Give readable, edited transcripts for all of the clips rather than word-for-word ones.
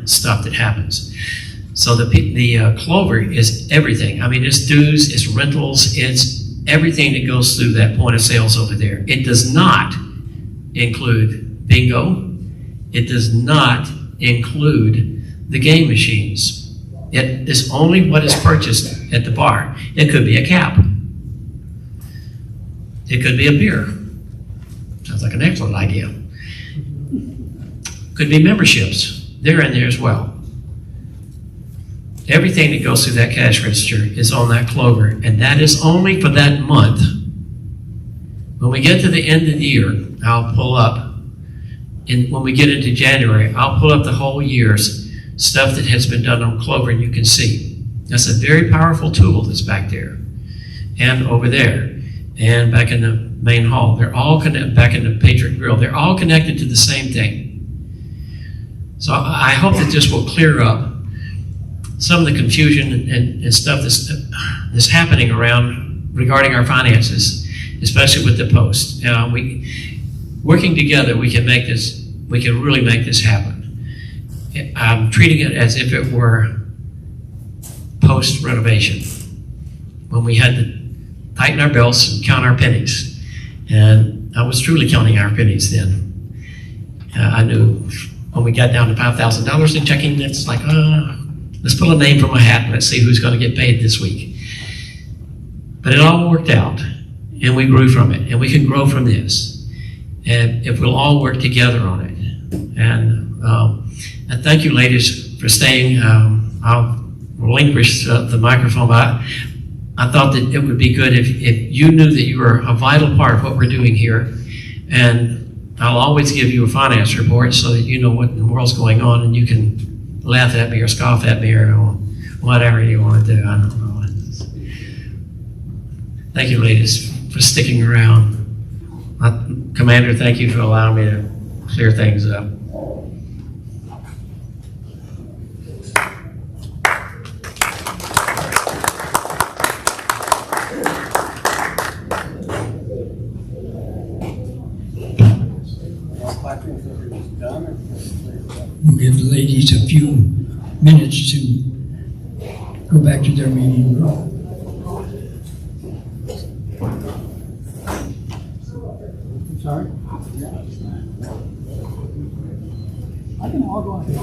stuff that happens. So the Clover is everything. I mean, it's dues, it's rentals, it's everything that goes through that point of sales over there. It does not include bingo. It does not include the game machines. It is only what is purchased at the bar. It could be a cap. It could be a beer. Sounds like an excellent idea. Could be memberships. They're in there as well. Everything that goes through that cash register is on that Clover, and that is only for that month. When we get to the end of the year, I'll pull up, and when we get into January, I'll pull up the whole year's stuff that has been done on Clover, and you can see. That's a very powerful tool that's back there, and over there, and back in the main hall. They're all connected, back in the Patriot Grill. They're all connected to the same thing. So I hope that this will clear up some of the confusion and stuff that's happening around regarding our finances, especially with the Post. Working together, we can really make this happen. I'm treating it as if it were post renovation, when we had to tighten our belts and count our pennies. And I was truly counting our pennies then. I knew when we got down to $5,000 in checking, it's like, let's pull a name from a hat and let's see who's going to get paid this week. But it all worked out, and we grew from it, and we can grow from this. And if we'll all work together on it. And thank you, ladies, for staying. I'll relinquish the microphone. I thought that it would be good if you knew that you were a vital part of what we're doing here. And I'll always give you a finance report so that you know what in the world's going on, and you can laugh at me or scoff at me or whatever you want to do. I don't know. Thank you, ladies, for sticking around. Commander, thank you for allowing me to clear things up. We'll give the ladies a few minutes to go back to their meeting room. Sorry? I can all go ahead.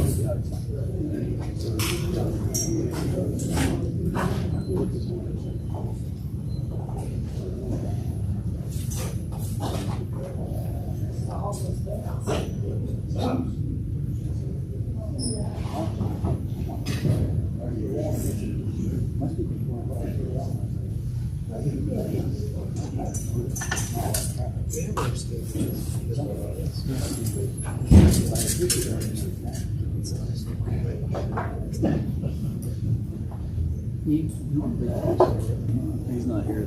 He's not here.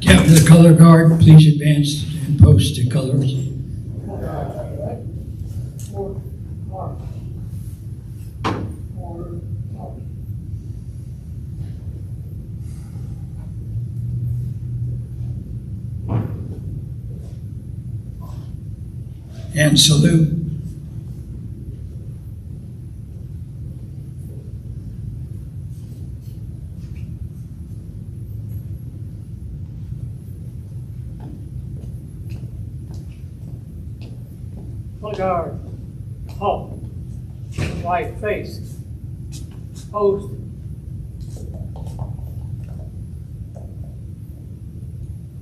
Captain of the color guard, please advance and post the colors. And salute. Guard, halt, right face, post,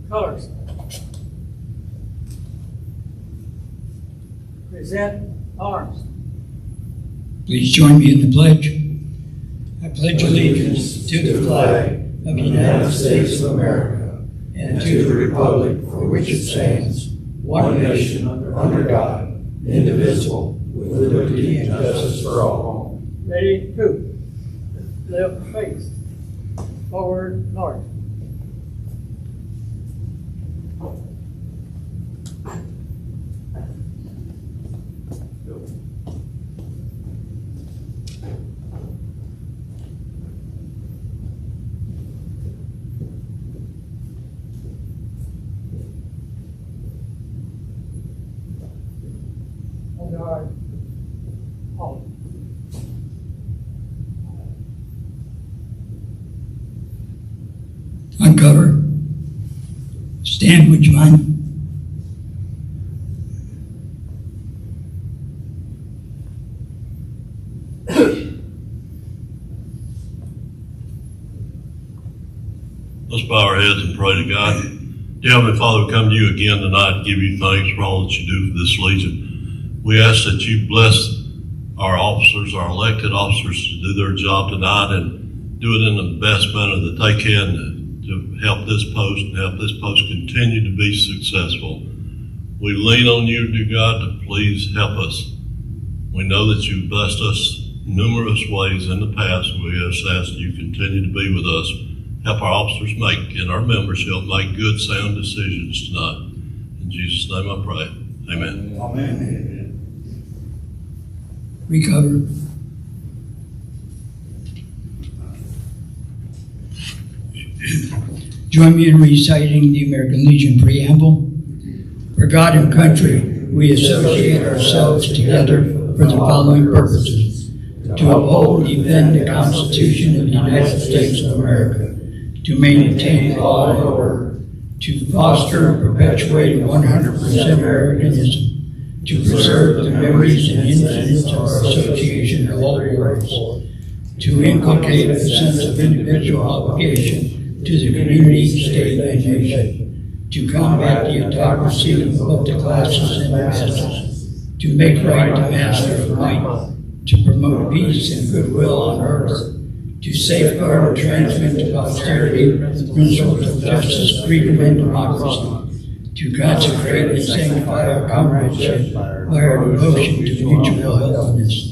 colors, present arms. Please join me in the pledge. I pledge allegiance to the flag of the United States of America and to the republic for which it stands, one nation under God, indivisible, with liberty and justice for all. Ready, two. Left face, forward north. Hold guard. Halt. Uncover. Stand, would you mind? Let's bow our heads and pray to God. Dear Heavenly Father, we come to you again tonight and give you thanks for all that you do for this Legion. We ask that you bless our officers, our elected officers, to do their job tonight and do it in the best manner that they can to help this post and help this post continue to be successful. We lean on you, dear God, to please help us. We know that you've blessed us numerous ways in the past, and we just ask that you continue to be with us. Help our officers make and our members help make good, sound decisions tonight. In Jesus' name I pray. Amen. Amen. Recover. Join me in reciting the American Legion preamble. For God and country, we associate ourselves together for the following purposes: to uphold, defend the Constitution of the United States of America, to maintain law and order, to foster and perpetuate 100% Americanism, to preserve the memories and influence of our association of all worlds, to inculcate a sense of individual obligation to the community, state, and nation, to combat the autocracy of both the classes and the masses, to make right the master of might, to promote peace and goodwill on earth, to safeguard and transmit to posterity the principles of justice, freedom, and democracy, to consecrate and sanctify our comradeship by our devotion to mutual helpfulness.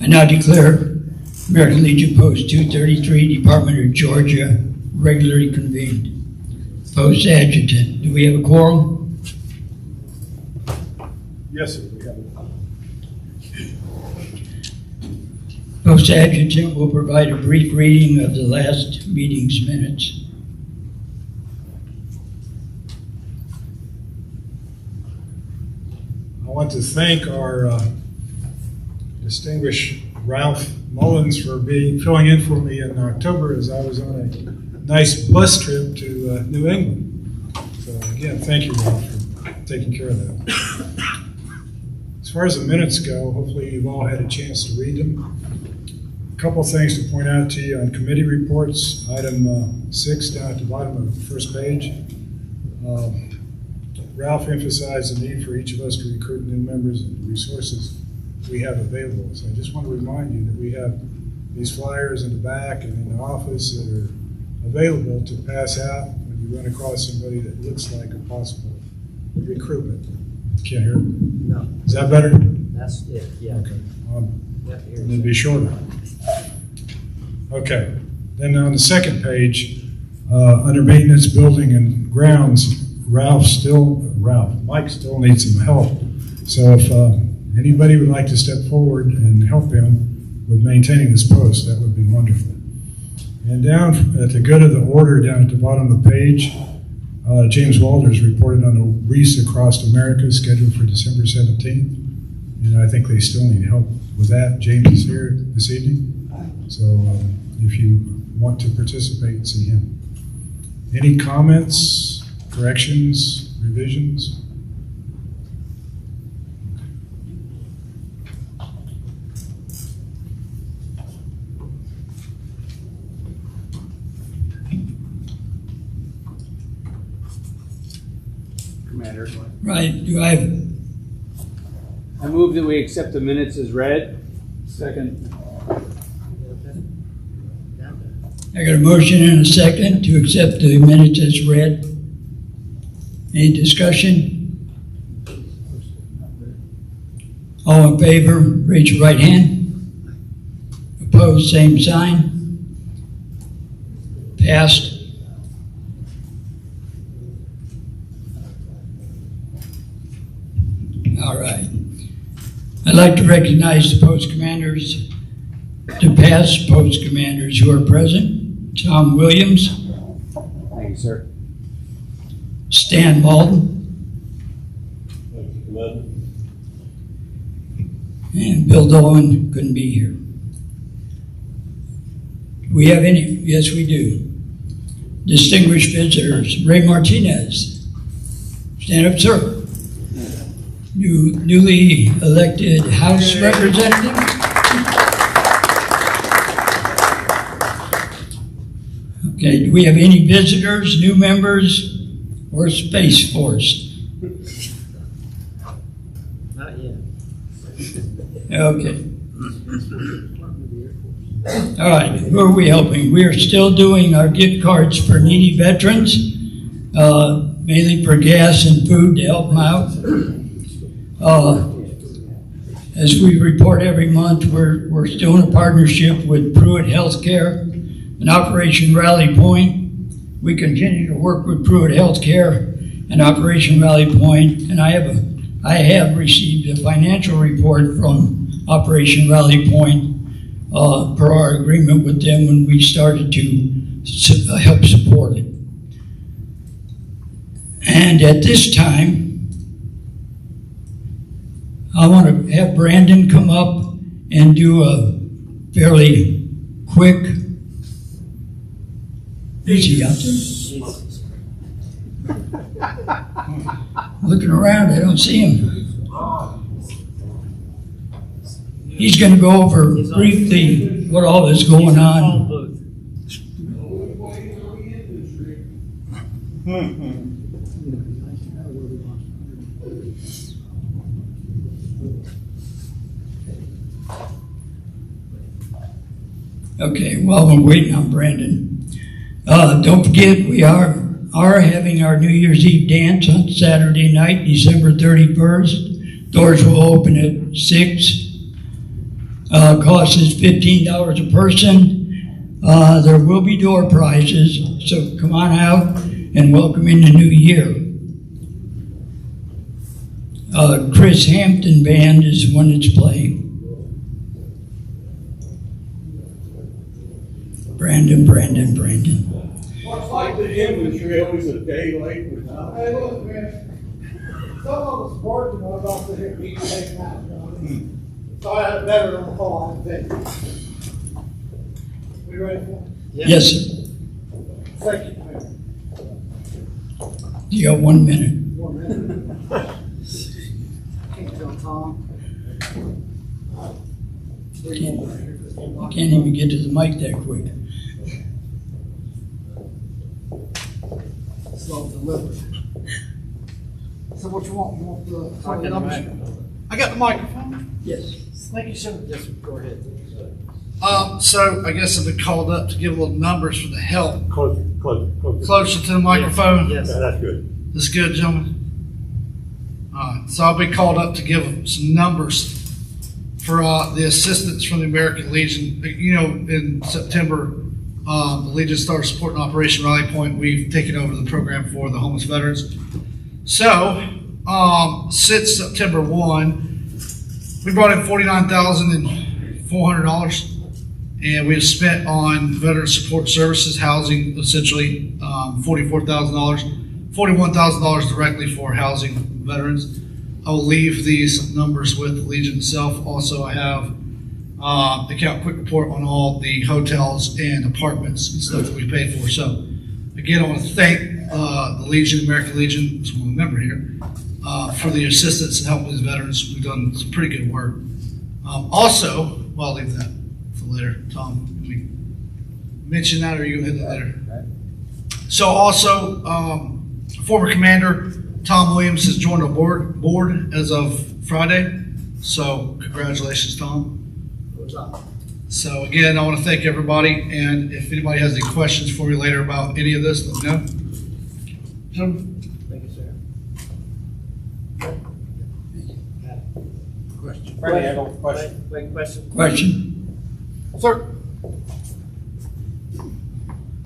I now declare American Legion Post 233, Department of Georgia, regularly convened. Post Adjutant, do we have a quorum? Yes, sir, we have it. Post Adjutant will provide a brief reading of the last meeting's minutes. I want to thank our distinguished Ralph Mullins for filling in for me in October as I was on a nice bus trip to New England. So again, thank you, Ralph, for taking care of that. As far as the minutes go, hopefully you've all had a chance to read them. A couple of things to point out to you on committee reports. Item 6 down at the bottom of the first page. Ralph emphasized the need for each of us to recruit new members and the resources we have available. So I just want to remind you that we have these flyers in the back and in the office that are available to pass out when you run across somebody that looks like a possible recruitment. Can't hear it? No, Is that better? that's it, yeah. Okay. Yep, here And it then be shorter. Okay. Then on the second page, under maintenance, building, and grounds, Mike still needs some help. So if anybody would like to step forward and help him with maintaining this post, that would be wonderful. And down at the good of the order, down at the bottom of the page, James Walters reported on the Wreaths Across America scheduled for December 17th. And I think they still need help with that. James is here this evening. So if you want to participate, see him. Any comments, corrections, revisions? Commander. Right, do I have, I move that we accept the minutes as read. Second. I got a motion and a second to accept the minutes as read. Any discussion? All in favor, raise your right hand. Opposed, same sign. Passed. All right. I'd like to recognize the post commanders, the past post commanders who are present. Tom Williams, Thank you, sir. Stan Malden, and Bill Dolan couldn't be here. Do we have any? Yes, we do. Distinguished visitors, Ray Martinez. Stand up, sir. Newly elected House Representative. Okay, do we have any visitors, new members, or Space Force? Not yet. Okay. All right, who are we helping? We are still doing our gift cards for needy veterans, mainly for gas and food to help them out. As we report every month, we're still in a partnership with Pruitt Healthcare and Operation Rally Point. We continue to work with Pruitt Healthcare and Operation Rally Point, and I have received a financial report from Operation Rally Point per our agreement with them when we started to help support it. And at this time, I want to have Brandon come up and do a fairly quick. Is he out there? Looking around, I don't see him. He's going to go over briefly what all is going on. Okay, while we're waiting on Brandon, don't forget we are having our New Year's Eve dance on Saturday night, December 31st. Doors will open at 6. Cost is $15 a person. There will be door prizes, so come on out and welcome in the new year. Chris Hampton Band is the one that's playing. Brandon. Looks like the infantry always a day late with us. Hey, look, man, some of us working on about to hit me today now, you know what I mean? So I had a better on the call, I think. We ready for it? Yes, sir. Thank you, Mayor. You got 1 minute. 1 minute. Can't tell Tom. You can't even get to the mic that quick. Slow delivered. So what you want? You want the numbers? I got the microphone. Yes. Thank you, sir. Yes, sir. Go ahead. So I guess I've been called up to give a little numbers for the help. Closer. Closer to the microphone. Yes. That's good. This good, gentlemen? So I've been called up to give some numbers for the assistance from the American Legion. You know, in September, the Legion started supporting Operation Rally Point. We've taken over the program for the homeless veterans. So, since September 1, we brought in $49,400, and we have spent on veteran support services, housing, essentially $44,000, $41,000 directly for housing veterans. I will leave these numbers with the Legion itself. Also, I have the account quick report on all the hotels and apartments and stuff that we paid for. So, again, I want to thank the Legion, American Legion, as one member here, for the assistance and help with these veterans. We've done some pretty good work. Also, well, I'll leave that for later. Tom, can we mention that, or are you going to hit that later? So, also, former commander Tom Williams has joined our board as of Friday. So, congratulations, Tom. So again, I want to thank everybody, and if anybody has any questions for me later about any of this, let me know. Gentlemen? Thank you, sir. Question. Franny, I have a question. Quick question. Question? Sir?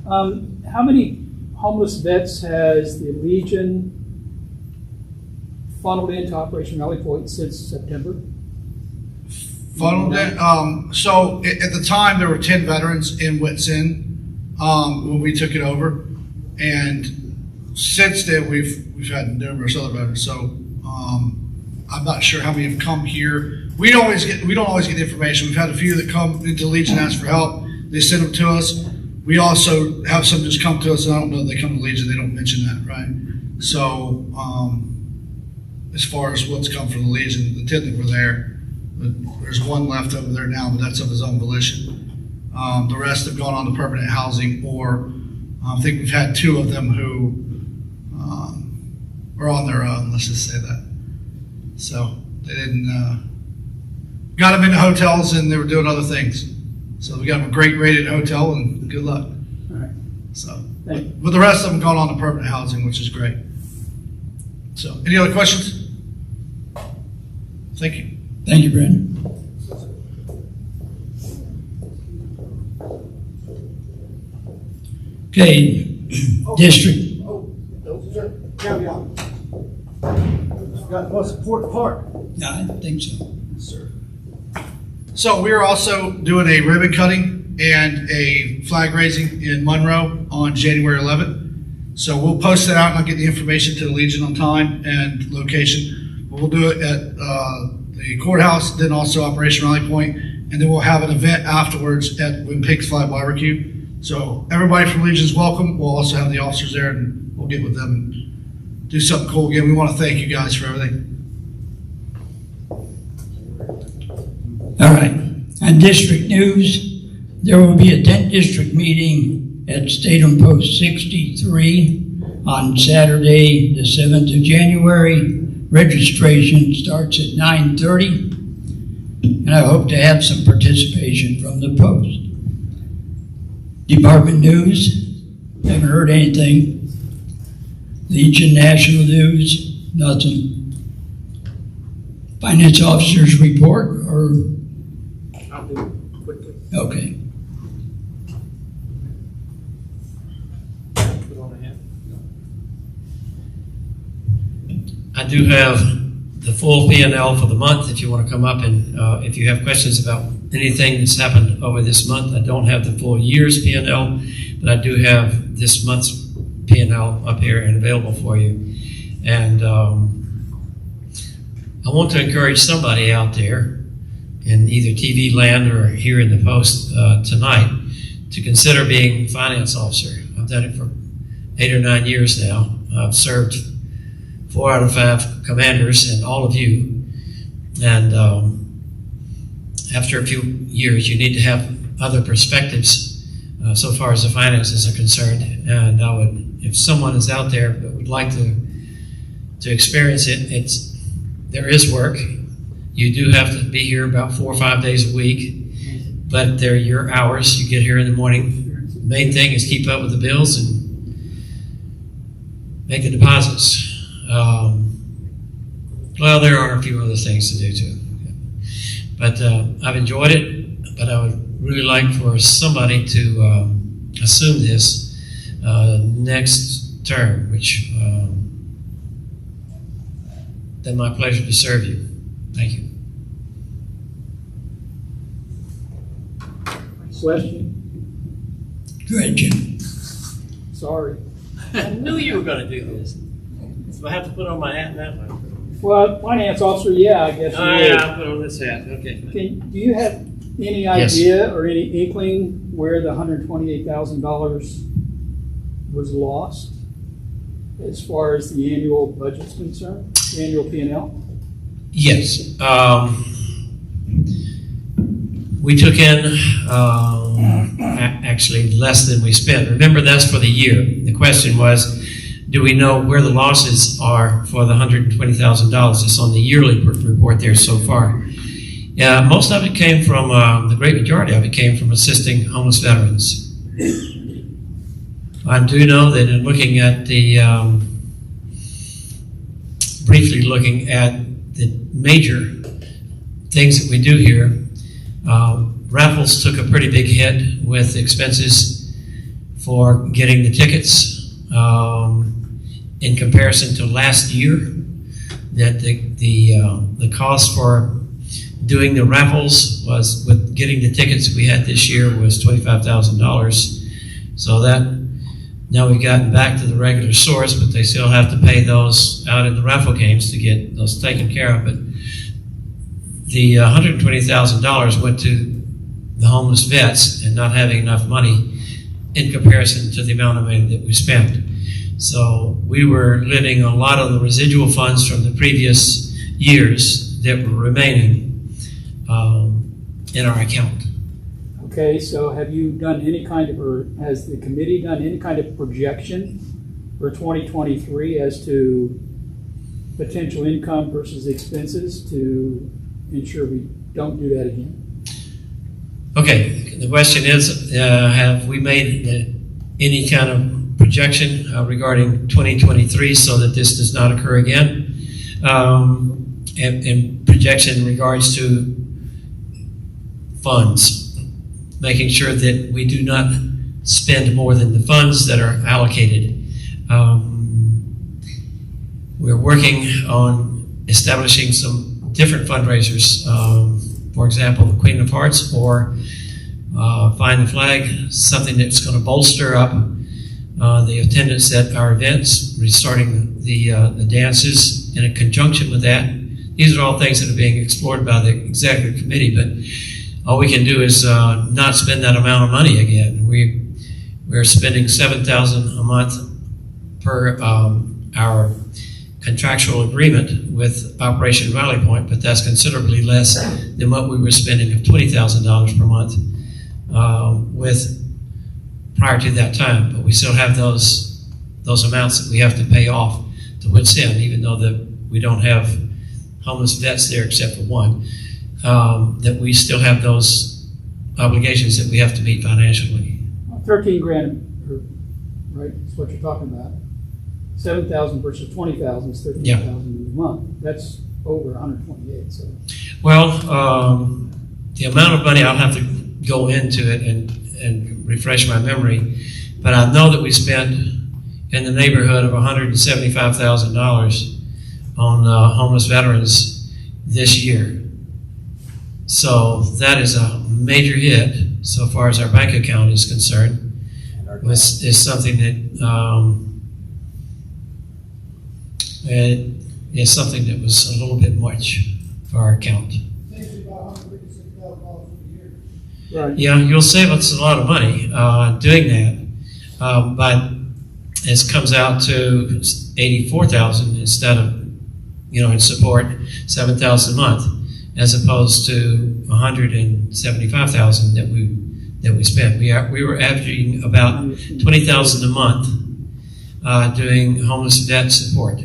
How many homeless vets has the Legion funneled into Operation Rally Point since September? Funneled it. So at the time, there were 10 veterans in Whitson when we took it over, and since then we've had numerous other veterans. So I'm not sure how many have come here. We don't always get the information. We've had a few that come into Legion and ask for help. They send them to us. We also have some just come to us, and I don't know if they come to Legion. They don't mention that, right? So as far as what's come from the Legion, the 10 that were there. But there's one left over there now, but that's of his own volition. The rest have gone on to permanent housing, or I think we've had 2 of them who are on their own, let's just say that. So they didn't, got them into hotels and they were doing other things. So we got them a great rated hotel and good luck. All right. So, Thank you. but the rest of them gone on to permanent housing, which is great. So, any other questions? Thank you. Thank you, Brandon. Okay, district. Got the most important part. Yeah, I think so. So we are also doing a ribbon cutting and a flag raising in Monroe on January 11th. So we'll post that out and I'll get the information to the Legion on time and location. We'll do it at the courthouse, then also Operation Rally Point, and then we'll have an event afterwards at When Pigs Fly Barbecue. So everybody from Legion is welcome. We'll also have the officers there and we'll get with them and do something cool. Again, we want to thank you guys for everything. All right. On district news, there will be a 10th district meeting at Statham Post 63 on Saturday, the 7th of January. Registration starts at 9:30, and I hope to have some participation from the Post. Department news, haven't heard anything. Legion National News, nothing. Finance officers report, or, I'll do it quickly. okay. Put on the hat. I do have the full P&L for the month if you want to come up and if you have questions about anything that's happened over this month. I don't have the full year's P&L, but I do have this month's P&L up here and available for you. And I want to encourage somebody out there in either TV land or here in the Post tonight to consider being finance officer. I've done it for 8 or 9 years now. I've served 4 out of 5 commanders and all of you. And after a few years, you need to have other perspectives so far as the finances are concerned. And I would, if someone is out there that would like to experience it, there is work. You do have to be here about 4 or 5 days a week, but they're your hours. You get here in the morning. The main thing is keep up with the bills and make the deposits. Well, there are a few other things to do too. But I've enjoyed it, but I would really like for somebody to assume this next term, which then my pleasure to serve you. Thank you. Question? Go ahead, Jim. Sorry. I knew you were gonna do this. So I have to put on my hat that way. Well, finance officer, yeah, I guess. Oh, yeah, I'll put on this hat, okay. Do you have any Yes. idea or any inkling where the $128,000 was lost as far as the annual budget's concerned, the annual P&L? Yes. We took in actually less than we spent. Remember, that's for the year. The question was, do we know where the losses are for the $120,000? It's on the yearly report there so far. Yeah, most of it came from, the great majority of it came from assisting homeless veterans. I do know that in looking at the, briefly looking at the major things that we do here, raffles took a pretty big hit with expenses for getting the tickets in comparison to last year. That the cost for doing the raffles was, with getting the tickets we had this year, was $25,000. So that, now we've gotten back to the regular source, but they still have to pay those out in the raffle games to get those taken care of. But the $120,000 went to the homeless vets and not having enough money in comparison to the amount of money that we spent. So we were living on a lot of the residual funds from the previous years that were remaining in our account. Okay, so have you done any kind of, or has the committee done any kind of projection for 2023 as to potential income versus expenses to ensure we don't do that again? Okay, the question is, have we made any kind of projection regarding 2023 so that this does not occur again? And projection in regards to funds, making sure that we do not spend more than the funds that are allocated. We're working on establishing some different fundraisers. For example, the Queen of Hearts or Find the Flag, something that's going to bolster up the attendance at our events, restarting the dances in a conjunction with that. These are all things that are being explored by the executive committee, but all we can do is not spend that amount of money again. We're spending $7,000 a month per our contractual agreement with Operation Valley Point, but that's considerably less than what we were spending of $20,000 per month with prior to that time. But we still have those amounts that we have to pay off to wits end, even though that we don't have homeless vets there except for one. That we still have those obligations that we have to meet financially. 13 grand, right, is what you're talking about. 7,000 versus 20,000 is 13,000 a month. That's over 128, so. Well, the amount of money, I'll have to go into it and refresh my memory, but I know that we spent in the neighborhood of $175,000 on homeless veterans this year. So that is a major hit so far as our bank account is concerned. It's something that it's something that was a little bit much for our account. Right. Yeah, you'll save us a lot of money doing that, but it comes out to $84,000 instead of, in support, $7,000 a month, as opposed to $175,000 that we spent. We were averaging about $20,000 a month doing homeless vet support.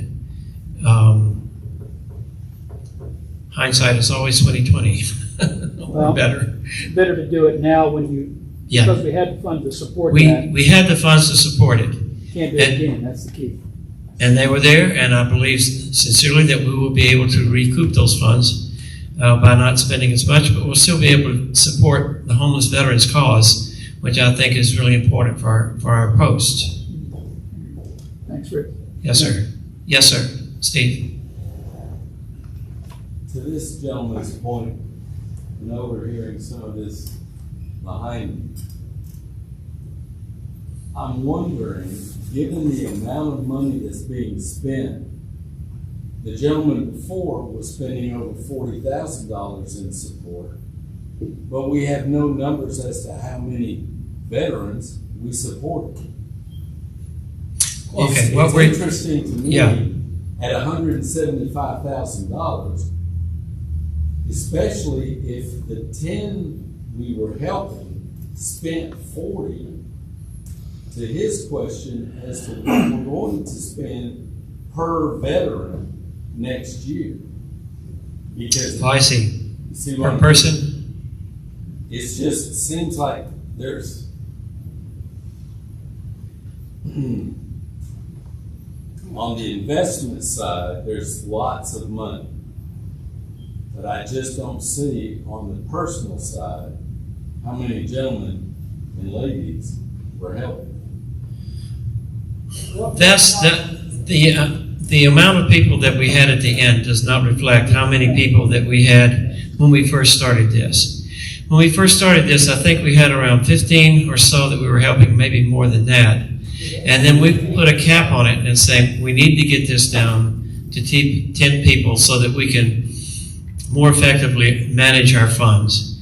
Hindsight is always 20/20. Well, better. Better to do it now when you, Yeah. because we had the fund to support that. We had the funds to support it, Can't do it again, that's the key. and they were there, and I believe sincerely that we will be able to recoup those funds by not spending as much, but we'll still be able to support the homeless veterans cause, which I think is really important for our post. Thanks, Rick. Yes, sir. Yes, sir. Steve. To this gentleman's point, I know we're hearing some of this behind me. I'm wondering, given the amount of money that's being spent, the gentleman before was spending over $40,000 in support, but we have no numbers as to how many veterans we supported. Okay, It's interesting to me, yeah. at $175,000, especially if the 10 we were helping spent 40, to his question as to what we're going to spend per veteran next year. Because Oh, I see. See per what person? It's just, it seems like there's, on the investment side, there's lots of money. But I just don't see on the personal side how many gentlemen and ladies were helping. That's the amount of people that we had at the end does not reflect how many people that we had when we first started this. When we first started this, I think we had around 15 or so that we were helping, maybe more than that. And then we put a cap on it and say, we need to get this down to 10 people so that we can more effectively manage our funds.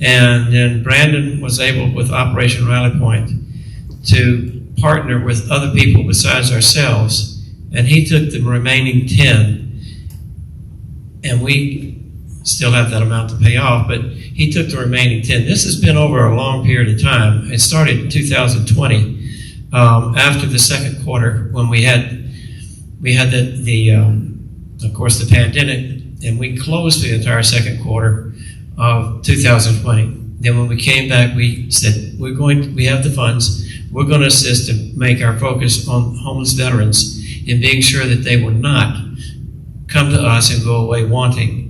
And then Brandon was able, with Operation Rally Point, to partner with other people besides ourselves, and he took the remaining 10, and we still have that amount to pay off, but he took the remaining 10. This has been over a long period of time. It started in 2020, after the second quarter, when we had of course, the pandemic, and we closed the entire second quarter of 2020. Then when we came back, we said, we have the funds, we're going to assist and make our focus on homeless veterans in being sure that they will not come to us and go away wanting.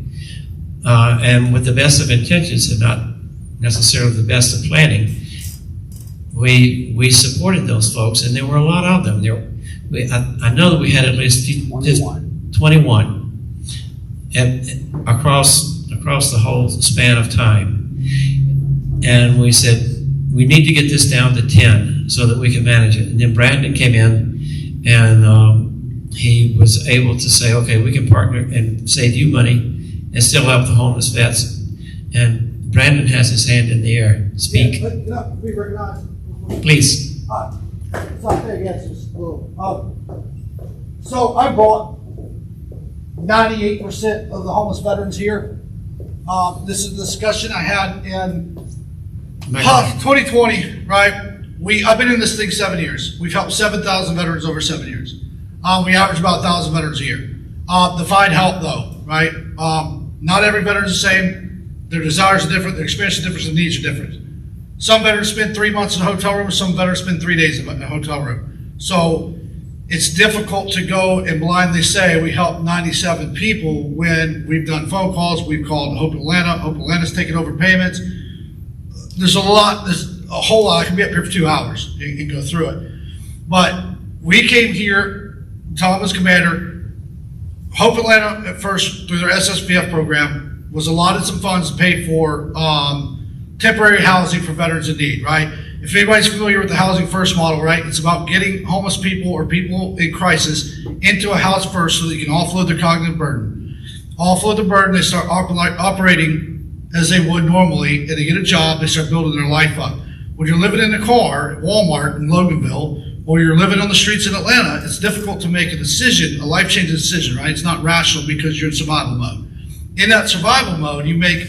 And with the best of intentions and not necessarily the best of planning, we supported those folks, and there were a lot of them. I know that we had at least 21 across the whole span of time. And we said, we need to get this down to 10 so that we can manage it. And then Brandon came in, and he was able to say, okay, we can partner and save you money and still help the homeless vets. And Brandon has his hand in the air. Speak. Be recognized. Please. Something against this rule. So I brought 98% of the homeless veterans here. This is a discussion I had in 2020, right? I've been in this thing 7 years. We've helped 7,000 veterans over 7 years. We average about 1,000 veterans a year. Define help though, right? Not every veteran is the same. Their desires are different. Their experience is different. Their needs are different. Some veterans spend 3 months in a hotel room. Some veterans spend 3 days in a hotel room. So it's difficult to go and blindly say we helped 97 people when we've done phone calls. We've called Hope Atlanta. Hope Atlanta's taken over payments. There's a whole lot. I can be up here for 2 hours and go through it. But we came here, Tom was commander. Hope Atlanta at first, through their SSVF program, was allotted some funds to pay for temporary housing for veterans in need, right? If anybody's familiar with the Housing First model, right, it's about getting homeless people or people in crisis into a house first so that you can offload their cognitive burden. Offload the burden, they start operating as they would normally, and they get a job, they start building their life up. When you're living in a car at Walmart in Loganville, or you're living on the streets in Atlanta, it's difficult to make a decision, a life-changing decision, right? It's not rational because you're in survival mode. In that survival mode, you make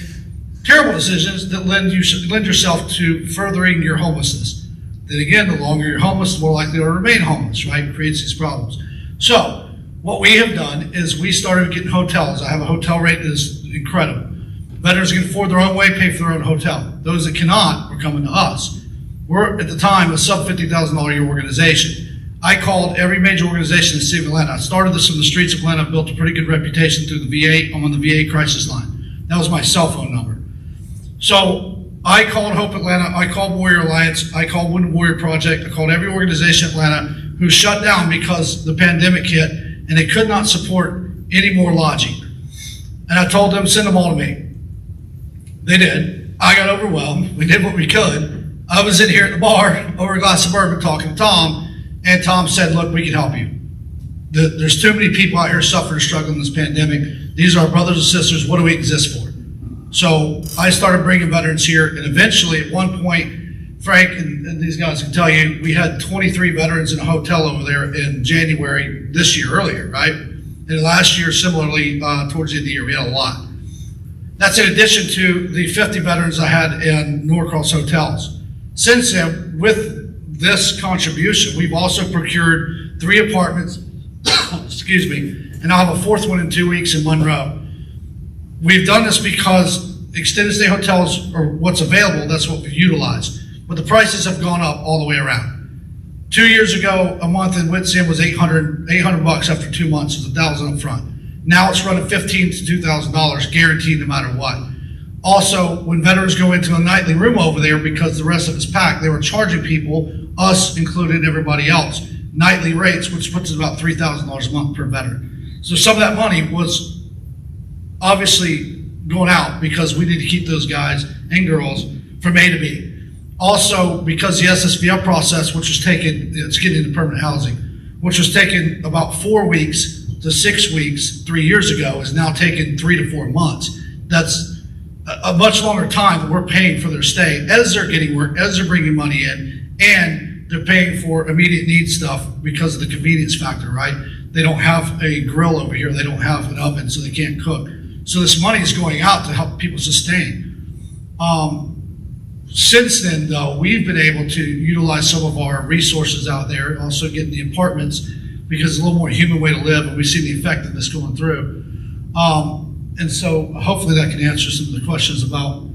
terrible decisions that lend yourself to furthering your homelessness. Then again, the longer you're homeless, the more likely to remain homeless, right? It creates these problems. So what we have done is we started getting hotels. I have a hotel rate that is incredible. Veterans can afford their own way, pay for their own hotel. Those that cannot are coming to us. We're, at the time, a sub $50,000 a year organization. I called every major organization in the city of Atlanta. I started this from the streets of Atlanta, built a pretty good reputation through the VA. I'm on the VA crisis line. That was my cell phone number. So I called Hope Atlanta, I called Warrior Alliance, I called Wounded Warrior Project, I called every organization in Atlanta who shut down because the pandemic hit and they could not support any more lodging. And I told them, send them all to me. They did. I got overwhelmed. We did what we could. I was in here at the bar over a glass of bourbon talking to Tom, and Tom said, look, we can help you. There's too many people out here suffering and struggling in this pandemic. These are our brothers and sisters. What do we exist for? So I started bringing veterans here, and eventually at one point, Frank and these guys can tell you, we had 23 veterans in a hotel over there in January this year, earlier, right? And last year, similarly, towards the end of the year, we had a lot. That's in addition to the 50 veterans I had in Norcross hotels. Since then, with this contribution, we've also procured 3 apartments, excuse me, and I'll have a 4th one in 2 weeks in Monroe. We've done this because extended stay hotels are what's available, that's what we utilize. But the prices have gone up all the way around. 2 years ago, a month in Whitson was $800 bucks after 2 months, it was $1,000 up front. Now it's running $1,500 to $2,000 guaranteed no matter what. Also, when veterans go into a nightly room over there because the rest of it's packed, they were charging people, us included, everybody else, nightly rates, which puts us about $3,000 a month per veteran. So some of that money was obviously going out because we need to keep those guys and girls from A to B. Also, because the SSBF process, which was taken, it's getting into permanent housing, which was taken about 4 weeks to 6 weeks 3 years ago, is now taken 3 to 4 months. That's a much longer time that we're paying for their stay as they're getting work, as they're bringing money in, and they're paying for immediate needs stuff because of the convenience factor, right? They don't have a grill over here, they don't have an oven, so they can't cook. So this money is going out to help people sustain. Since then, though, we've been able to utilize some of our resources out there, also getting the apartments, because it's a little more human way to live, and we see the effectiveness going through. And so hopefully that can answer some of the questions about,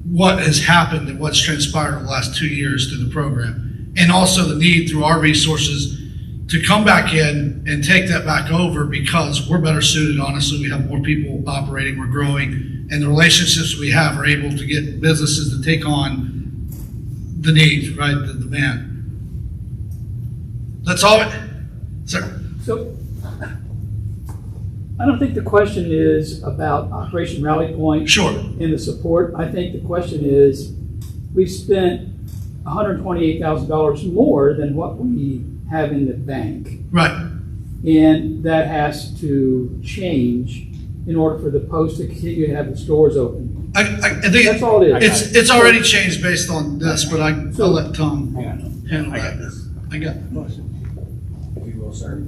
what has happened and what's transpired over the last 2 years through the program. And also the need through our resources to come back in and take that back over, because we're better suited, honestly. We have more people operating, we're growing, and the relationships we have are able to get businesses to take on the need, right, the demand. That's all sir. So, I don't think the question is about Operation Rally Point. Sure. And the support. I think the question is, we've spent $128,000 more than what we have in the bank. Right. And that has to change in order for the post to continue to have the stores open. I think That's all it is. it's already changed based on this, but I'll let Tom Hang on. handle I got that. this. I got If you will, sir.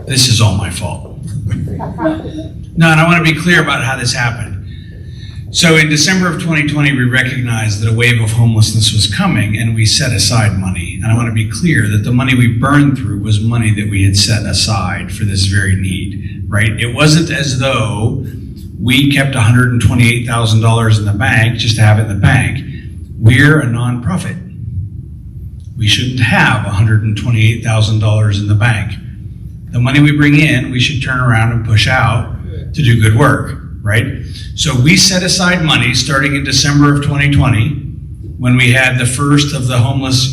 This is all my fault. No, and I want to be clear about how this happened. So in December of 2020, we recognized that a wave of homelessness was coming, and we set aside money. And I want to be clear that the money we burned through was money that we had set aside for this very need, right? It wasn't as though we kept $128,000 in the bank just to have it in the bank. We're a nonprofit. We shouldn't have $128,000 in the bank. The money we bring in, we should turn around and push out to do good work, right? So we set aside money starting in December of 2020 when we had the first of the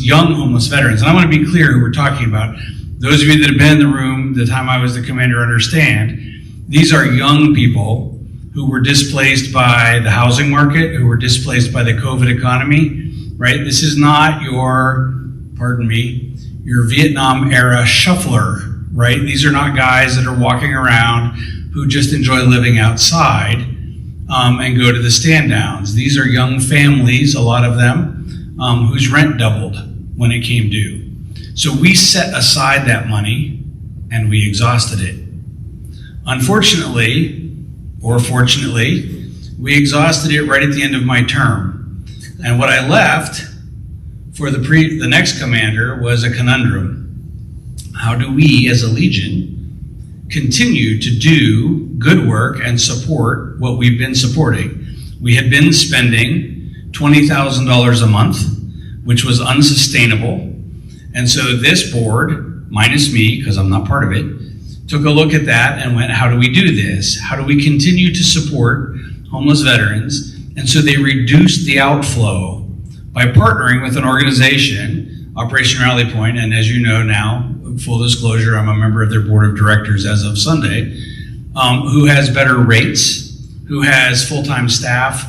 young homeless veterans. And I want to be clear who we're talking about. Those of you that have been in the room the time I was the commander understand, these are young people who were displaced by the housing market, who were displaced by the COVID economy, right? This is not your Vietnam era shuffler, right? These are not guys that are walking around who just enjoy living outside and go to the stand downs. These are young families, a lot of them, whose rent doubled when it came due. So we set aside that money and we exhausted it. Unfortunately, or fortunately, we exhausted it right at the end of my term. And what I left for the next commander was a conundrum. How do we, as a Legion, continue to do good work and support what we've been supporting? We had been spending $20,000 a month, which was unsustainable. And so this board, minus me, because I'm not part of it, took a look at that and went, how do we do this? How do we continue to support homeless veterans? And so they reduced the outflow by partnering with an organization, Operation Rally Point, and as you know now, full disclosure, I'm a member of their board of directors as of Sunday, who has better rates, who has full-time staff,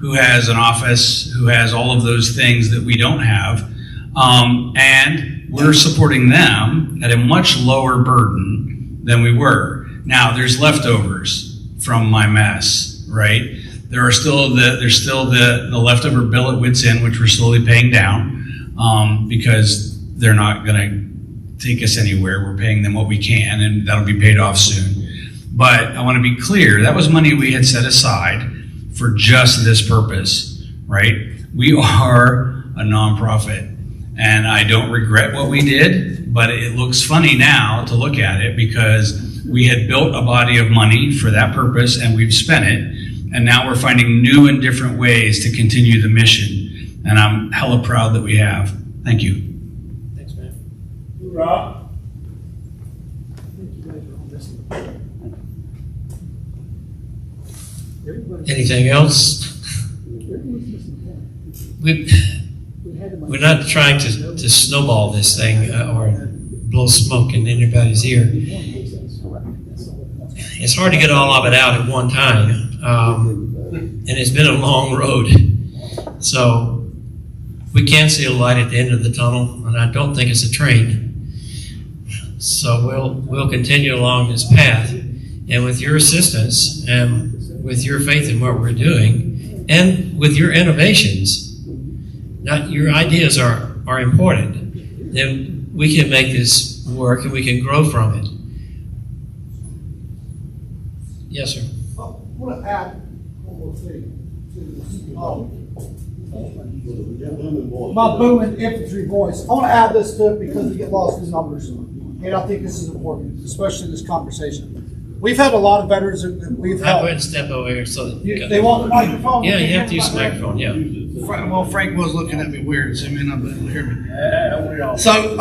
who has an office, who has all of those things that we don't have. And we're supporting them at a much lower burden than we were. Now, there's leftovers from my mess, right? There's still the leftover bill at Wits End, which we're slowly paying down because they're not going to take us anywhere. We're paying them what we can, and that'll be paid off soon. But I want to be clear, that was money we had set aside for just this purpose, right? We are a nonprofit, and I don't regret what we did, but it looks funny now to look at it because we had built a body of money for that purpose and we've spent it. And now we're finding new and different ways to continue the mission. And I'm hella proud that we have. Thank you. Thanks, man. Rob? Anything else? We're not trying to snowball this thing or blow smoke in anybody's ear. It's hard to get all of it out at one time, and it's been a long road. So we can see a light at the end of the tunnel, and I don't think it's a train. So we'll continue along this path, and with your assistance and with your faith in what we're doing, and with your innovations, your ideas are important, then we can make this work and we can grow from it. Yes, sir. I want to add one more thing to my booming infantry voice. I want to add this to it because we get lost in numbers, and I think this is important, especially in this conversation. We've had a lot of veterans that we've I'll go ahead helped. and step over here so that They want the microphone? Yeah, you have to use the microphone, yeah. Well, Frank was looking at me weird, so he may not be able to hear me. So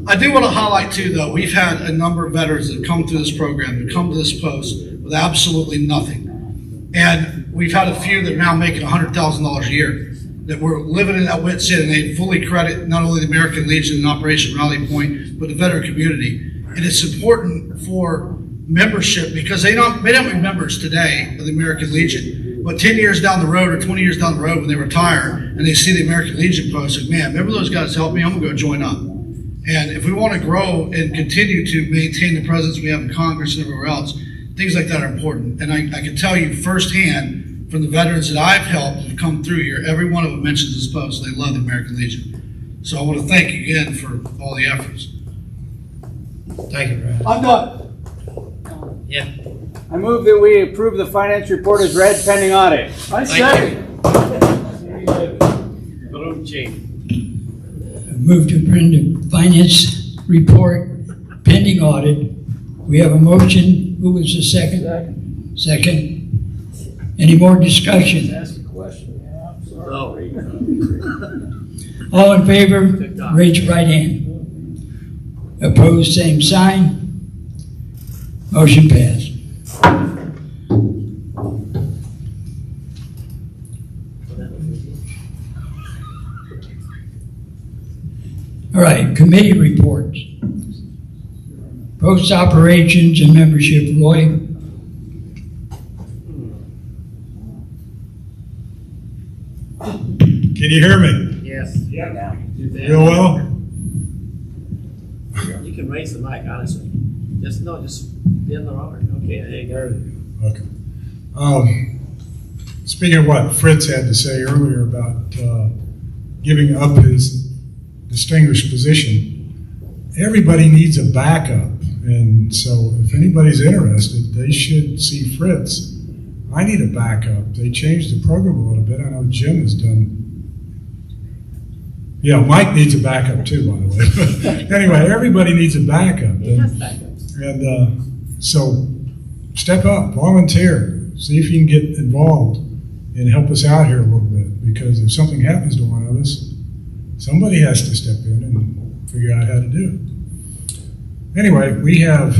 I do want to highlight too, though, we've had a number of veterans that come through this program, that come to this post with absolutely nothing. And we've had a few that are now making $100,000 a year, that were living in that wit's end, and they fully credit not only the American Legion and Operation Rally Point, but the veteran community. And it's important for membership because they don't be members today of the American Legion, but 10 years down the road or 20 years down the road when they retire and they see the American Legion post, like, man, remember those guys helped me? I'm gonna go join up. And if we want to grow and continue to maintain the presence we have in Congress and everywhere else, things like that are important. And I can tell you firsthand from the veterans that I've helped who've come through here, every one of them mentions this post. They love the American Legion. So I want to thank you again for all the efforts. Thank you, Brad. I'm done. Yeah. I move that we approve the finance report as read pending audit. I Thank Hello, Chief. Move to approve the finance report pending audit. We have a motion. Who was the second? Second. Any more discussion? Ask a question. Yeah, I'm sorry. All in favor, raise your right hand. Opposed, same sign. Motion passed. All right, committee reports. Post operations and membership, Roy. Can you hear me Yes. Yeah. real well? You can raise the mic, honestly. Just bend the roller. Okay, there you go. Okay. Speaking of what Fritz had to say earlier about giving up his distinguished position, everybody needs a backup. And so if anybody's interested, they should see Fritz. I need a backup. They changed the program a little bit. I know Jim has done. Yeah, Mike needs a backup too, by the way. But anyway, everybody needs a backup. He has backups. And so step up, volunteer, see if you can get involved and help us out here a little bit. Because if something happens to one of us, somebody has to step in and figure out how to do it. Anyway, we have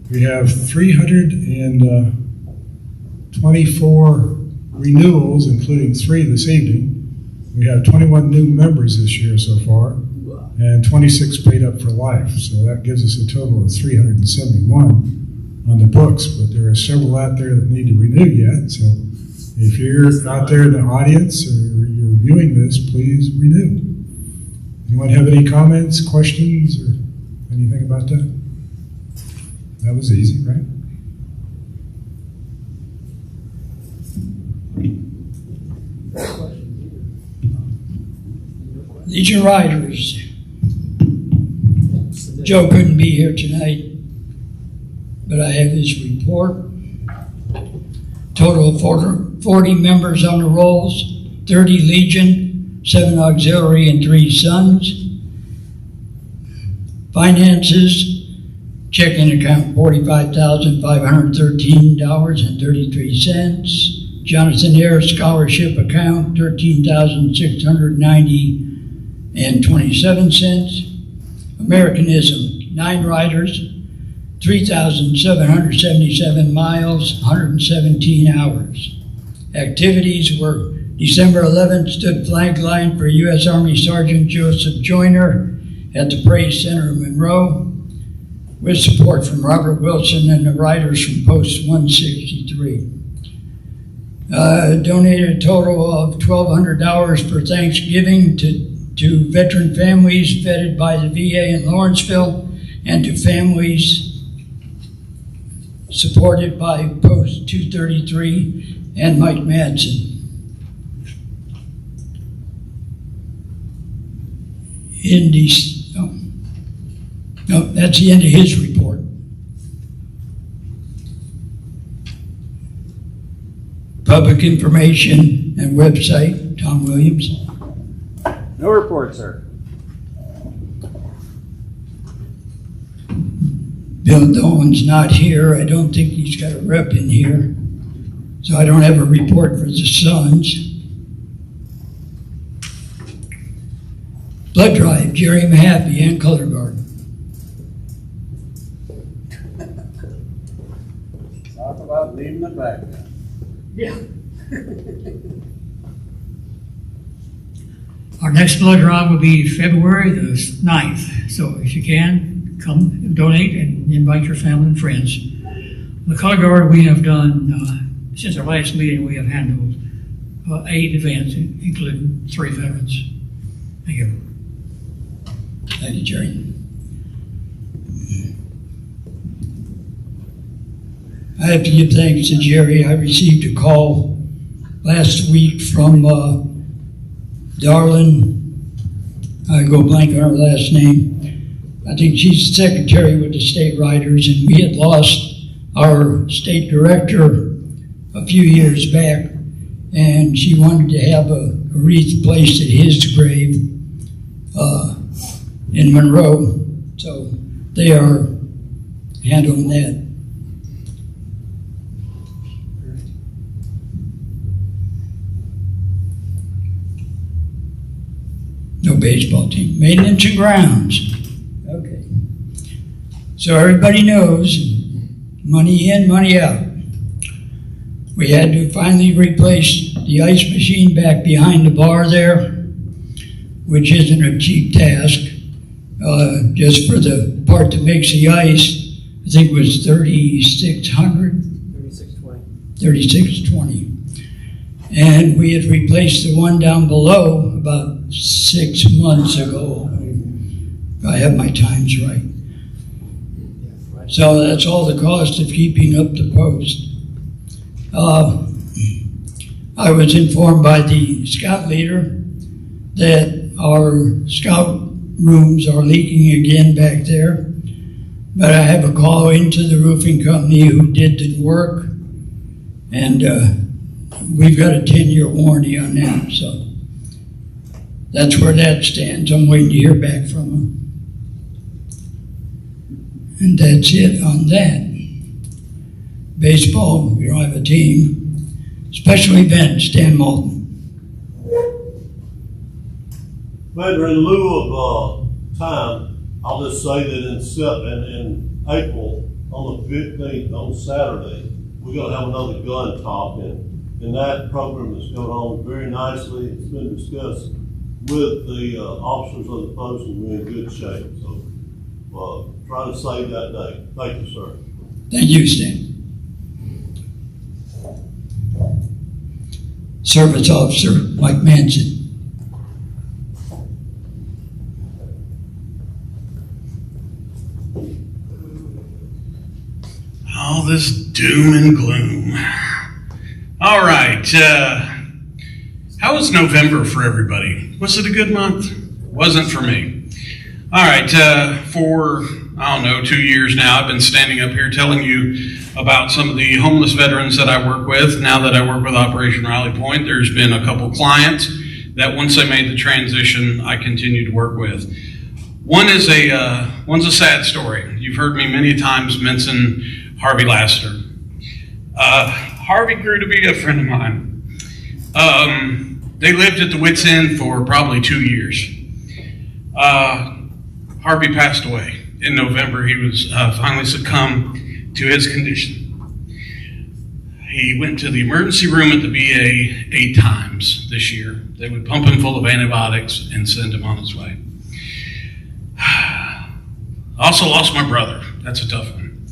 324 renewals, including 3 this evening. We have 21 new members this year so far, and 26 paid up for life. So that gives us a total of 371 on the books. But there are several out there that need to renew yet. So if you're out there in the audience or you're viewing this, please renew. Anyone have any comments, questions, or anything about that? That was easy, right? Legion Riders. Joe couldn't be here tonight, but I have his report. Total of 40 members on the rolls, 30 Legion, 7 Auxiliary, and 3 Sons. Finances, Checking account, $45,513.33. Jonathan Eyre Scholarship account, $13,690.27. Americanism, 9 riders, 3,777 miles, 117 hours. Activities were December 11th, stood flag line for U.S. Army Sergeant Joseph Joyner at the Praise Center in Monroe, with support from Robert Wilson and the riders from Post 163. Donated a total of $1,200 for Thanksgiving to veteran families vetted by the VA in Lawrenceville and to families supported by Post 233 and Mike Madsen. No, that's the end of his report. Public information and website, Tom Williams. No report, sir. Bill Dolan's not here. I don't think he's got a rep in here. So I don't have a report for the Suns. Blood drive, Jerry Mahaffey and Color Guard. Talk about leaving the back now. Yeah. Our next blood drive will be February the 9th. So if you can, come and donate and invite your family and friends. The Color Guard, we have done, since our last meeting, we have handled 8 events, including 3 veterans. Thank you. Thank you, Jerry. I have to give thanks to Jerry. I received a call last week from Darlene. I go blank on her last name. I think she's the secretary with the state riders, and we had lost our state director a few years back, and she wanted to have a wreath placed at his grave in Monroe. So they are handling that. No baseball team. Maintenance and grounds. Okay. So everybody knows, money in, money out. We had to finally replace the ice machine back behind the bar there, which isn't a cheap task. Just for the part that makes the ice, I think it was $3,600. $3,620. And we had replaced the one down below about 6 months ago. I have my times right. So that's all the cost of keeping up the post. I was informed by the scout leader that our scout rooms are leaking again back there. But I have a call into the roofing company who did the work, and we've got a 10-year warranty on that, so that's where that stands. I'm waiting to hear back from them. And that's it on that. Baseball, we don't have a team. Special events, Dan Moulton. Mayor, in lieu of time, I'll just say that in April, on the 15th, on Saturday, we're going to have another gun talk, and that program is going on very nicely. It's been discussed with the officers of the post, and we're in good shape. So try to save that day. Thank you, sir. Thank you, Stan. Service Officer Mike Manson. All this doom and gloom. All right. How was November for everybody? Was it a good month? Wasn't for me. All right. For, 2 years now, I've been standing up here telling you about some of the homeless veterans that I work with. Now that I work with Operation Rally Point, there's been a couple clients that once they made the transition, I continue to work with. One is one's a sad story. You've heard me many times mention Harvey Lassiter. Harvey grew to be a friend of mine. They lived at the Wits End for probably 2 years. Harvey passed away in November. He was finally succumbed to his condition. He went to the emergency room at the VA 8 times this year. They would pump him full of antibiotics and send him on his way. I also lost my brother. That's a tough one.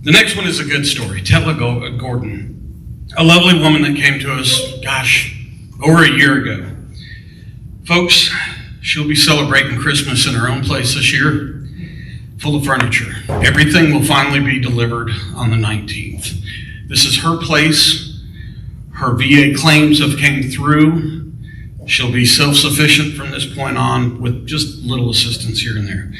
The next one is a good story. Tella Gordon, a lovely woman that came to us, over a year ago. Folks, she'll be celebrating Christmas in her own place this year, full of furniture. Everything will finally be delivered on the 19th. This is her place. Her VA claims have came through. She'll be self-sufficient from this point on with just little assistance here and there.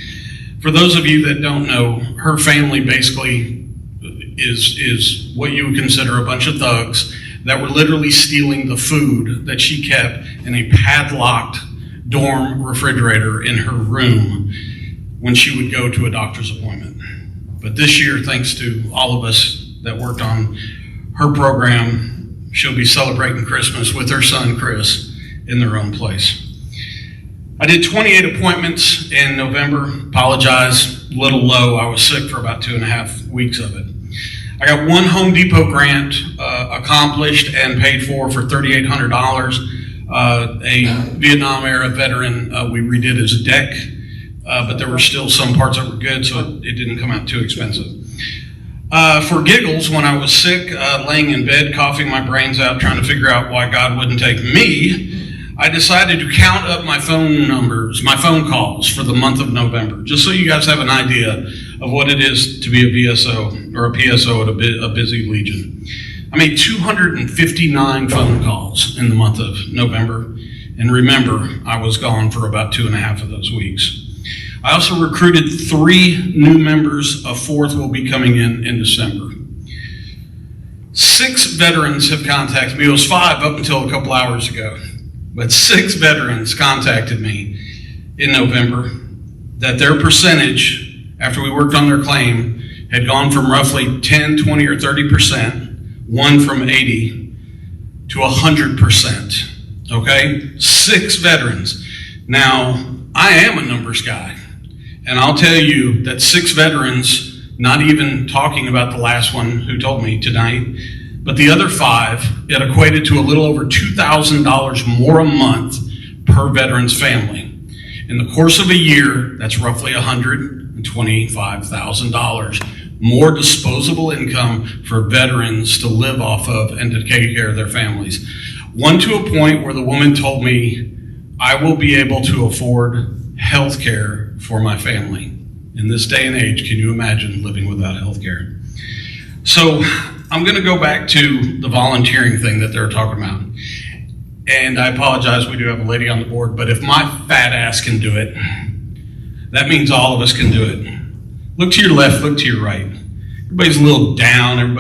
For those of you that don't know, her family basically is what you would consider a bunch of thugs that were literally stealing the food that she kept in a padlocked dorm refrigerator in her room when she would go to a doctor's appointment. But this year, thanks to all of us that worked on her program, she'll be celebrating Christmas with her son, Chris, in their own place. I did 28 appointments in November. Apologize, a little low. I was sick for about 2.5 weeks of it. I got one Home Depot grant accomplished and paid for $3,800. A Vietnam era veteran, we redid his deck, but there were still some parts that were good, so it didn't come out too expensive. For giggles, when I was sick, laying in bed, coughing my brains out, trying to figure out why God wouldn't take me, I decided to count up my phone calls for the month of November, just so you guys have an idea of what it is to be a VSO or a PSO at a busy Legion. I made 259 phone calls in the month of November, and remember, I was gone for about 2.5 of those weeks. I also recruited 3 new members. A 4th will be coming in December. 6 veterans have contacted me. It was 5 up until a couple hours ago. But 6 veterans contacted me in November that their percentage, after we worked on their claim, had gone from roughly 10, 20, or 30%, one from 80 to 100%. Okay? 6 veterans. Now, I am a numbers guy. And I'll tell you that 6 veterans, not even talking about the last one who told me tonight, but the other 5, it equated to a little over $2,000 more a month per veteran's family. In the course of a year, that's roughly $125,000 more disposable income for veterans to live off of and to take care of their families. One to a point where the woman told me, I will be able to afford health care for my family. In this day and age, can you imagine living without health care? So I'm going to go back to the volunteering thing that they're talking about. And I apologize, we do have a lady on the board, but if my fat ass can do it, that means all of us can do it. Look to your left, look to your right. Everybody's a little down in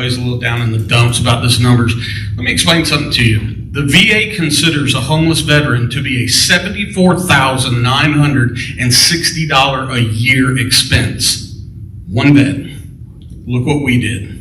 the dumps about this numbers. Let me explain something to you. The VA considers a homeless veteran to be a $74,960 a year expense. One bed. Look what we did.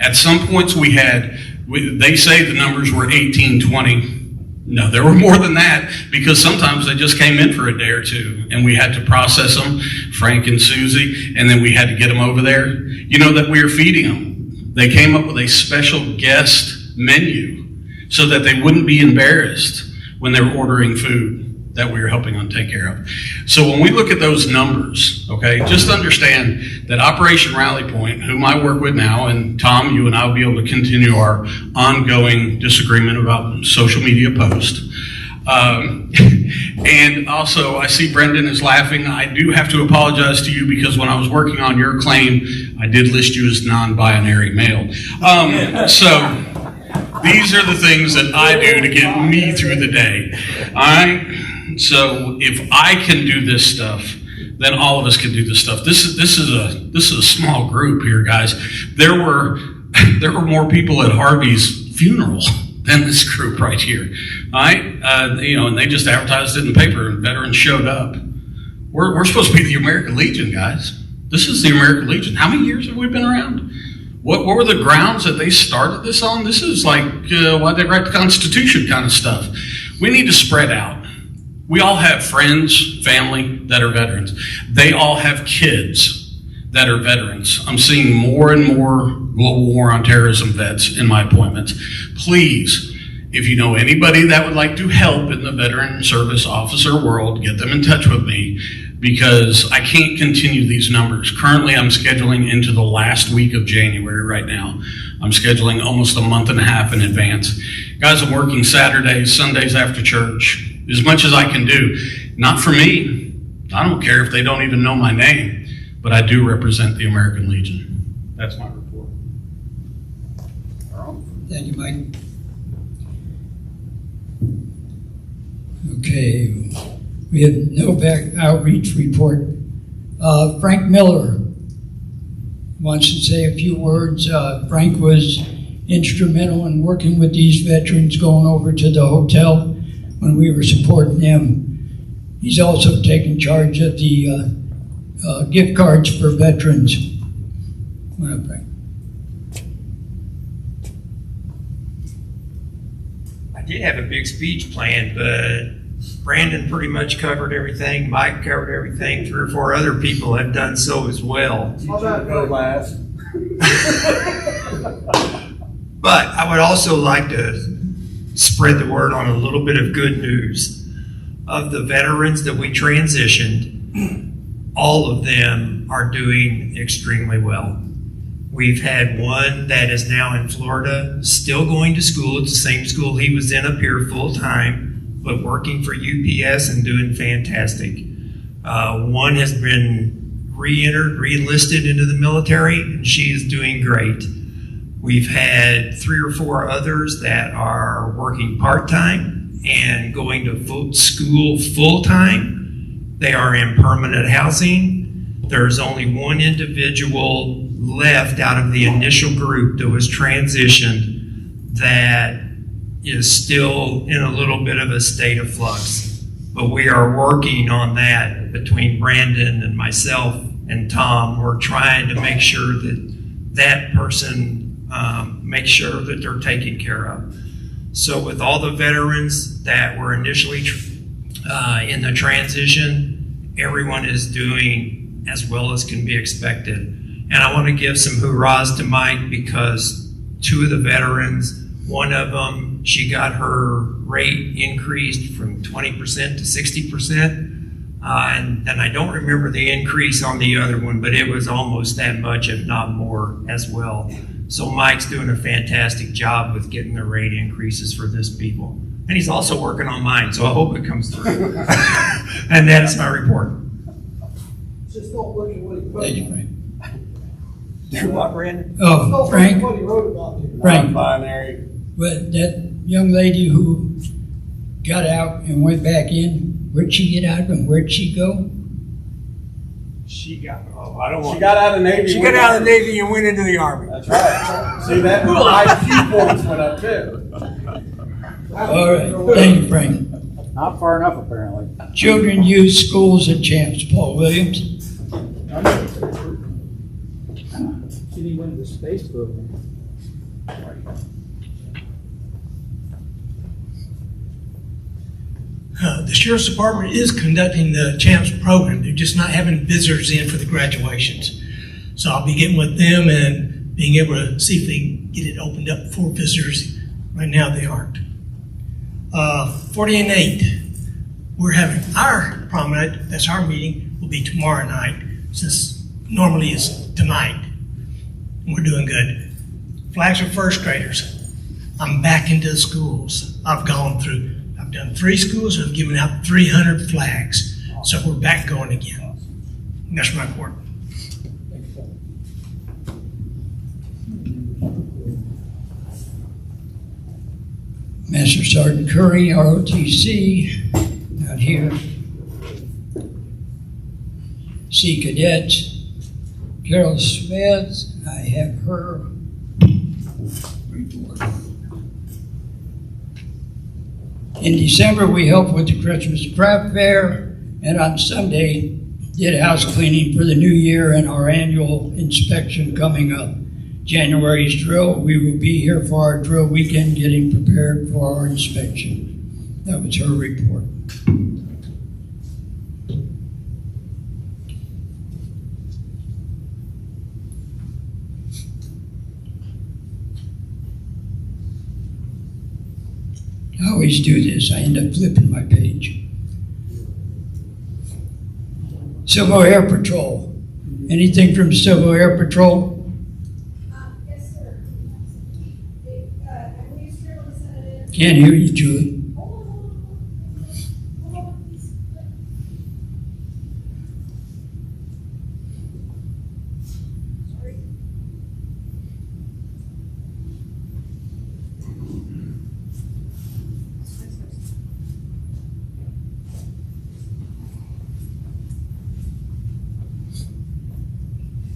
At some points they say the numbers were 18, 20. No, there were more than that because sometimes they just came in for a day or two and we had to process them, Frank and Susie, and then we had to get them over there. You know that we were feeding them. They came up with a special guest menu so that they wouldn't be embarrassed when they were ordering food that we were helping them take care of. So when we look at those numbers, okay, just understand that Operation Rally Point, whom I work with now, and Tom, you and I will be able to continue our ongoing disagreement about social media posts. And also, I see Brendan is laughing. I do have to apologize to you because when I was working on your claim, I did list you as non-binary male. So these are the things that I do to get me through the day. All right? So if I can do this stuff, then all of us can do this stuff. This is a small group here, guys. There were more people at Harvey's funeral than this group right here. All right? And they just advertised it in the paper and veterans showed up. We're supposed to be the American Legion, guys. This is the American Legion. How many years have we been around? What were the grounds that they started this on? This is like why they write the Constitution kind of stuff. We need to spread out. We all have friends, family that are veterans. They all have kids that are veterans. I'm seeing more and more global war on terrorism vets in my appointments. Please, if you know anybody that would like to help in the veteran service officer world, get them in touch with me, because I can't continue these numbers. Currently, I'm scheduling into the last week of January right now. I'm scheduling almost a month and a half in advance. Guys, I'm working Saturdays, Sundays after church, as much as I can do. Not for me. I don't care if they don't even know my name, but I do represent the American Legion. That's my report. Thank you, Mike. Okay, we have no back outreach report. Frank Miller wants to say a few words. Frank was instrumental in working with these veterans, going over to the hotel when we were supporting them. He's also taken charge of the gift cards for veterans. Come on up, Frank. I did have a big speech planned, but Brandon pretty much covered everything. Mike covered everything. 3 or 4 other people have done so as well. How about go last? But I would also like to spread the word on a little bit of good news. Of the veterans that we transitioned, all of them are doing extremely well. We've had one that is now in Florida, still going to school. It's the same school he was in up here full time, but working for UPS and doing fantastic. One has been re-enlisted into the military, and she is doing great. We've had 3 or 4 others that are working part-time and going to school full-time. They are in permanent housing. There's only one individual left out of the initial group that was transitioned that is still in a little bit of a state of flux. But we are working on that between Brandon and myself and Tom. We're trying to make sure that that person make sure that they're taken care of. So with all the veterans that were initially in the transition, everyone is doing as well as can be expected. And I want to give some hurrahs to Mike because 2 of the veterans, one of them, she got her rate increased from 20% to 60%. And I don't remember the increase on the other one, but it was almost that much, if not more, as well. So Mike's doing a fantastic job with getting the rate increases for this people. And he's also working on mine, so I hope it comes through. And that's my report. Just don't look at what he wrote. Thank you, Frank. What, Brandon? Oh, Frank. What he wrote about you. Frank. Binary. But that young lady who got out and went back in, where'd she get out and where'd she go? She got out of the Navy. She got out of the Navy and went into the Army. That's right. See, that IQ points went up too. All right, thank you, Frank. Not far enough, apparently. Children, Youth, Schools, and Champs, Paul Williams. She didn't win the space program. The Sheriff's Department is conducting the CHAMPS program. They're just not having visitors in for the graduations. So I'll be getting with them and being able to see if they can get it opened up for visitors. Right now they aren't. 40 and 8, we're having our promenade, that's our meeting, will be tomorrow night, since normally it's tonight. We're doing good. Flags for first graders. I'm back into the schools. I've done 3 schools and I've given out 300 flags. So we're back going again. And that's my report. Master Sergeant Curry, ROTC, not here. Sea Cadets, Carol Smith, I have her report. In December, we helped with the Christmas craft fair, and on Sunday, did house cleaning for the new year and our annual inspection coming up. January's drill, we will be here for our drill weekend getting prepared for our inspection. That was her report. I always do this. I end up flipping my page. Civil Air Patrol. Anything from Civil Air Patrol? Yes, sir. I believe Sterling sent it in. Can't hear you, Julie. Sorry.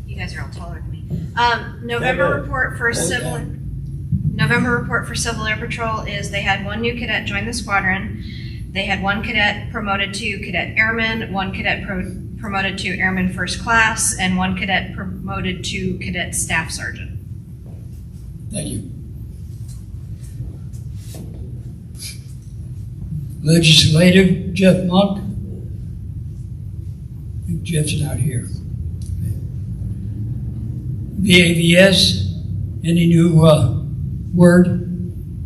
You guys are all taller than me. November report for Civil Air Patrol is they had one new cadet join the squadron. They had one cadet promoted to cadet airman, one cadet promoted to airman first class, and one cadet promoted to cadet staff sergeant. Thank you. Legislative, Jeff Monk. I think Jeff's not here. VAVS, any new word?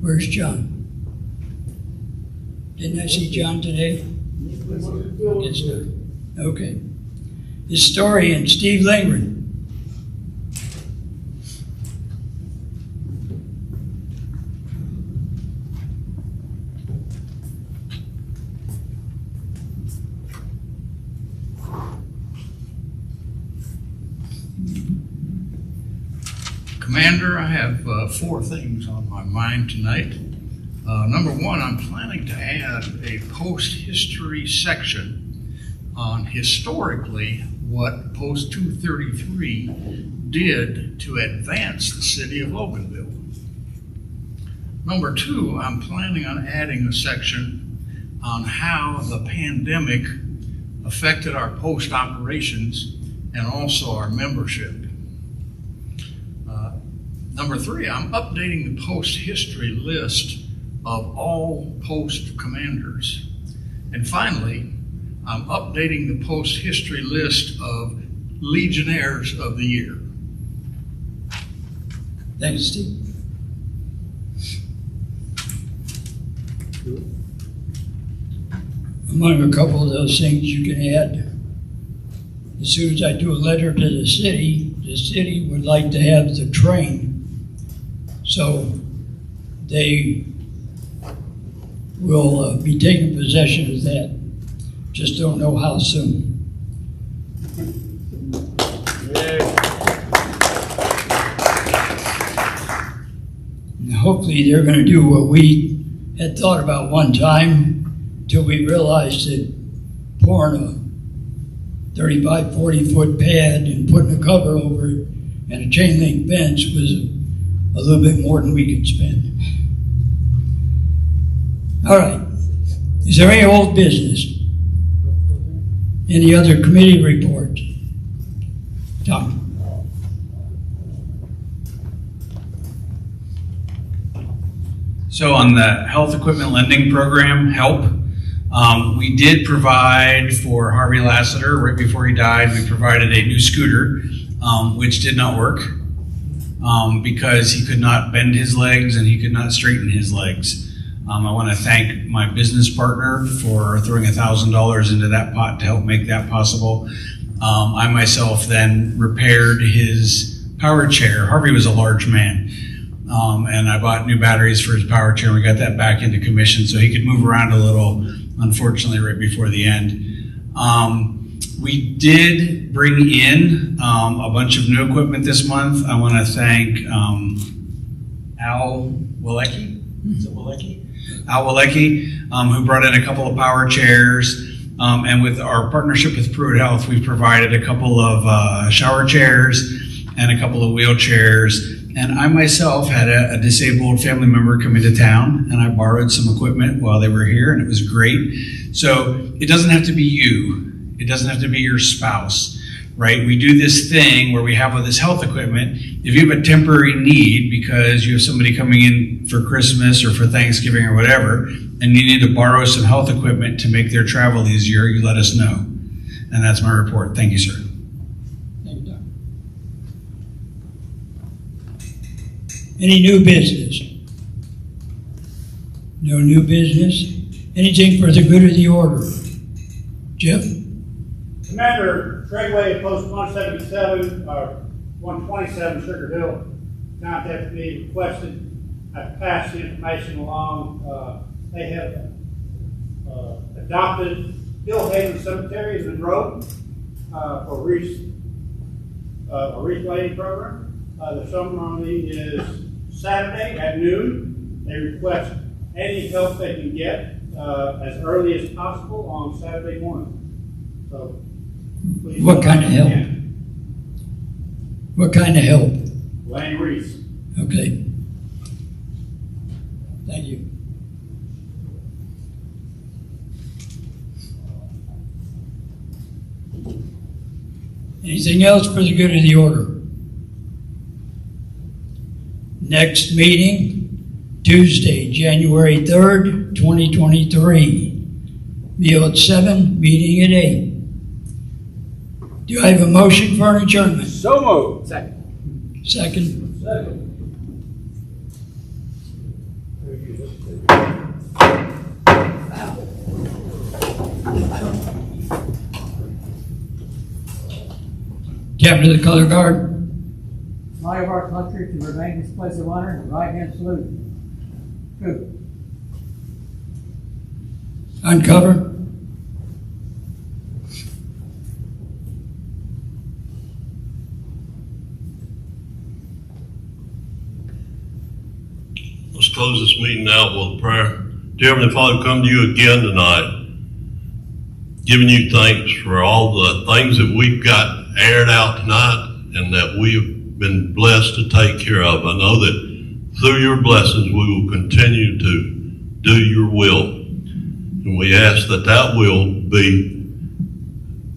Where's John? Didn't I see John today? Yes, sir. Okay. Historian, Steve Lingren. Commander, I have 4 things on my mind tonight. Number one, I'm planning to add a post-history section on historically what Post 233 did to advance the city of Loganville. Number two, I'm planning on adding a section on how the pandemic affected our post operations and also our membership. Number three, I'm updating the post history list of all post commanders. And finally, I'm updating the post history list of Legionnaires of the Year. Thanks, Steve. Among a couple of those things you can add, as soon as I do a letter to the city would like to have the train. So they will be taking possession of that. Just don't know how soon. And hopefully they're going to do what we had thought about one time till we realized that pouring a 35, 40-foot pad and putting a cover over it and a chain link fence was a little bit more than we could spend. All right. Is there any old business? Any other committee reports? Tom? So on the health equipment lending program, HELP, we did provide for Harvey Lassiter, right before he died, we provided a new scooter, which did not work because he could not bend his legs and he could not straighten his legs. I want to thank my business partner for throwing $1,000 into that pot to help make that possible. I myself then repaired his power chair. Harvey was a large man. And I bought new batteries for his power chair, and we got that back into commission so he could move around a little, unfortunately, right before the end. We did bring in a bunch of new equipment this month. I want to thank Al Walecki. Is it Walecki? Al Walecki, who brought in a couple of power chairs. And with our partnership with Pruitt Health, we've provided a couple of shower chairs and a couple of wheelchairs. And I myself had a disabled family member come into town, and I borrowed some equipment while they were here, and it was great. So it doesn't have to be you. It doesn't have to be your spouse, right? We do this thing where we have all this health equipment. If you have a temporary need because you have somebody coming in for Christmas or for Thanksgiving or whatever, and you need to borrow some health equipment to make their travel easier, you let us know. And that's my report. Thank you, sir. Thank you, Doc. Any new business? No new business? Anything for the good of the order? Jeff? Commander Treadway, Post 177, or 127 Sugar Hill, contacted me, requested I pass the information along. They have adopted Hillhaven Cemetery in Monroe for a wreath laying program. The ceremony is Saturday at noon. They request any help they can get as early as possible on Saturday morning. So, please. What kind of help? What kind of help? Laying wreaths. Okay. Thank you. Anything else for the good of the order? Next meeting, Tuesday, January 3rd, 2023. Meal at 7, meeting at 8. Do I have a motion for an adjournment? So moved. Second. Second? Captain of the Color Guard. Flag of our country to remain in this place of honor, and right hand salute. Good. Uncover. Let's close this meeting out with a prayer. Dear Heavenly Father, we come to you again tonight, giving you thanks for all the things that we've got aired out tonight and that we've been blessed to take care of. I know that through your blessings we will continue to do your will. And we ask that that will be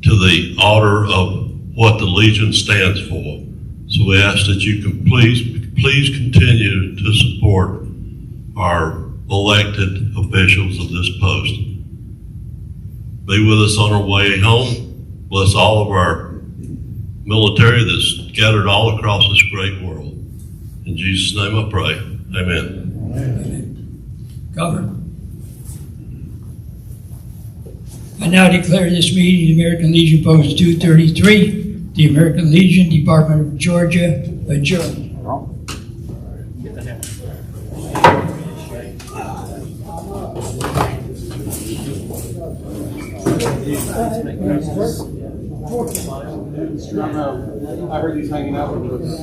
to the order of what the Legion stands for. So we ask that you can please continue to support our elected officials of this post. Be with us on our way home. Bless all of our military that's scattered all across this great world. In Jesus' name I pray. Amen. Amen. Cover. I now declare this meeting, the American Legion Post 233, the American Legion, Department of Georgia, adjourned. I heard he's hanging out with us.